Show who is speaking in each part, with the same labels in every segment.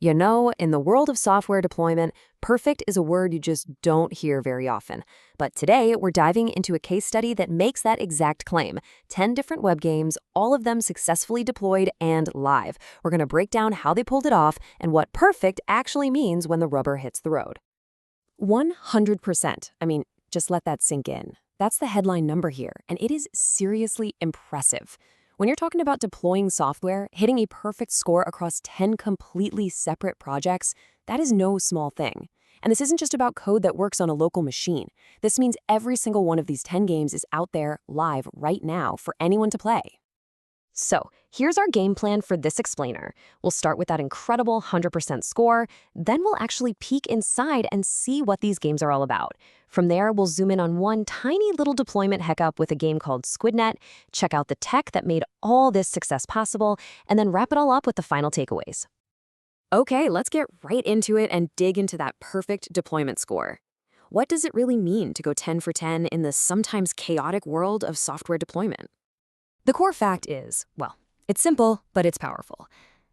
Speaker 1: You know, in the world of software deployment, perfect is a word you just don't hear very often. But today, we're diving into a case study that makes that exact claim. 10 different web games, all of them successfully deployed and live. We're going to break down how they pulled it off and what perfect actually means when the rubber hits the road. 100%. Just let that sink in. That's the headline number here, and it is seriously impressive. When you're talking about deploying software, hitting a perfect score across 10 completely separate projects, that is no small thing. And this isn't just about code that works on a local machine. This means every single one of these 10 games is out there live right now for anyone to play. So, here's our game plan for this explainer. We'll start with that incredible 100% score, then we'll actually peek inside and see what these games are all about. From there, we'll zoom in on one tiny little deployment hiccup with a game called SquidNet, check out the tech that made all this success possible, and then wrap it all up with the final takeaways. Okay, let's get right into it and dig into that perfect deployment score. What does it really mean to go 10 for 10 in the sometimes chaotic world of software deployment? The core fact is, well, it's simple, but it's powerful.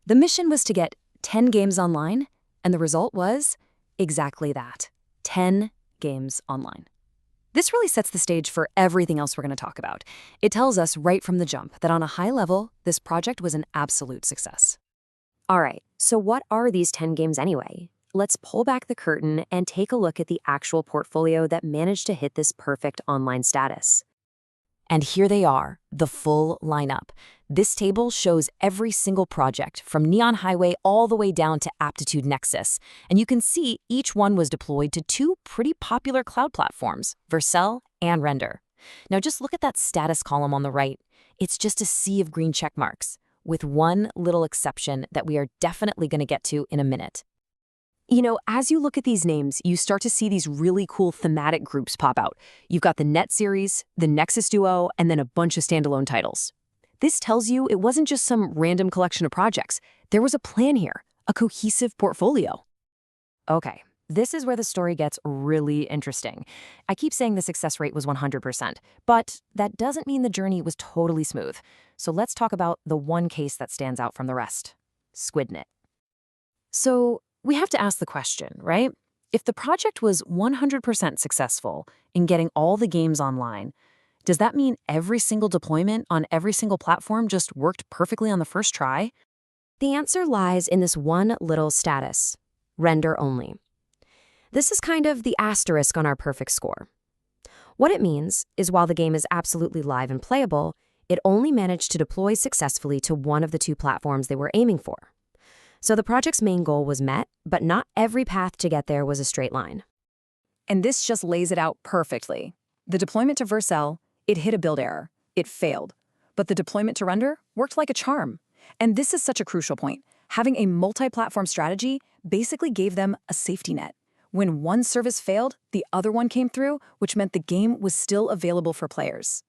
Speaker 1: The mission was to get 10 games online, and the result was exactly that, 10 games online. This really sets the stage for everything else we're going to talk about. It tells us right from the jump that on a high level, this project was an absolute success. All right, so what are these 10 games anyway? Let's pull back the curtain and take a look at the actual portfolio that managed to hit this perfect online status. And here they are, the full lineup. This table shows every single project, from Neon Highway all the way down to Aptitude Nexus. And you can see each one was deployed to two pretty popular cloud platforms, Vercel and Render. Now just look at that status column on the right. It's just a sea of green check marks, with one little exception that we are definitely going to get to in a minute. You know, as you look at these names, you start to see these really cool thematic groups pop out. You've got the Net series, the Nexus Duo, and then a bunch of standalone titles. This tells you it wasn't just some random collection of projects. There was a plan here, a cohesive portfolio. Okay, this is where the story gets really interesting. I keep saying the success rate was 100%, but that doesn't mean the journey was totally smooth. So let's talk about the one case that stands out from the rest, SquidNet. So, we have to ask the question, right? If the project was 100% successful in getting all the games online, does that mean every single deployment on every single platform just worked perfectly on the first try? The answer lies in this one little status, render only. This is kind of the asterisk on our perfect score. What it means is while the game is absolutely live and playable, it only managed to deploy successfully to one of the two platforms they were aiming for. So the project's main goal was met, but not every path to get there was a straight line.
Speaker 2: And this just lays it out perfectly. The deployment to Vercel, it hit a build error. It failed. But the deployment to Render worked like a charm. And this is such a crucial point. Having a multi-platform strategy basically gave them a safety net. When one service failed, the other one came through, which meant the game was still available for players.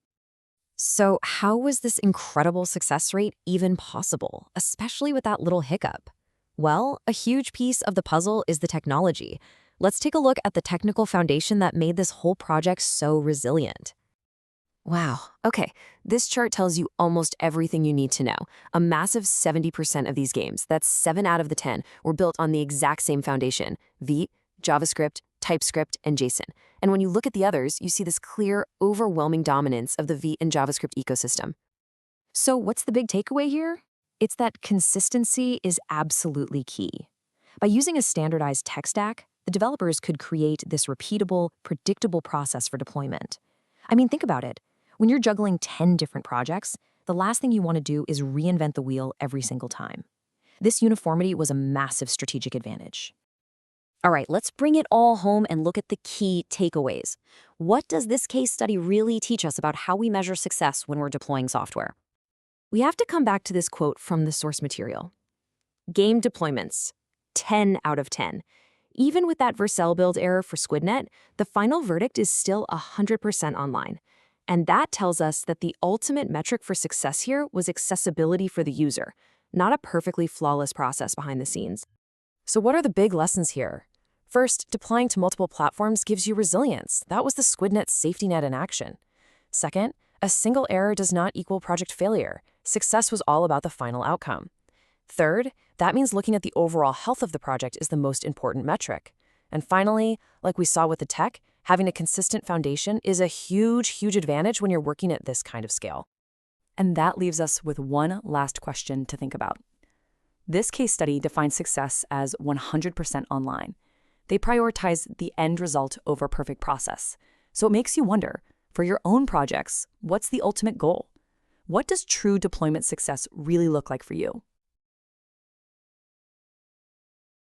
Speaker 1: So how was this incredible success rate even possible, especially with that little hiccup? Well, a huge piece of the puzzle is the technology. Let's take a look at the technical foundation that made this whole project so resilient. Wow, okay, this chart tells you almost everything you need to know. A massive 70% of these games, that's 7 out of the 10, were built on the exact same foundation: Vite, JavaScript, TypeScript, and JSON. And when you look at the others, you see this clear, overwhelming dominance of the Vite and JavaScript ecosystem. So what's the big takeaway here? It's that consistency is absolutely key. By using a standardized tech stack, the developers could create this repeatable, predictable process for deployment. Think about it. When you're juggling 10 different projects, the last thing you want to do is reinvent the wheel every single time. This uniformity was a massive strategic advantage. All right, let's bring it all home and look at the key takeaways. What does this case study really teach us about how we measure success when we're deploying software? We have to come back to this quote from the source material. Game deployments, 10 out of 10. Even with that Vercel build error for SquidNet, the final verdict is still 100% online. And that tells us that the ultimate metric for success here was accessibility for the user, not a perfectly flawless process behind the scenes. So what are the big lessons here? First, deploying to multiple platforms gives you resilience. That was the SquidNet safety net in action. Second, a single error does not equal project failure. Success was all about the final outcome. Third, That means looking at the overall health of the project is the most important metric. And finally, like we saw with the tech, having a consistent foundation is a huge, huge advantage when you're working at this kind of scale.
Speaker 2: And that leaves us with one last question to think about. This case study defines success as 100% online. They prioritize the end result over perfect process. So it makes you wonder, for your own projects, what's the ultimate goal? What does true deployment success really look like for you?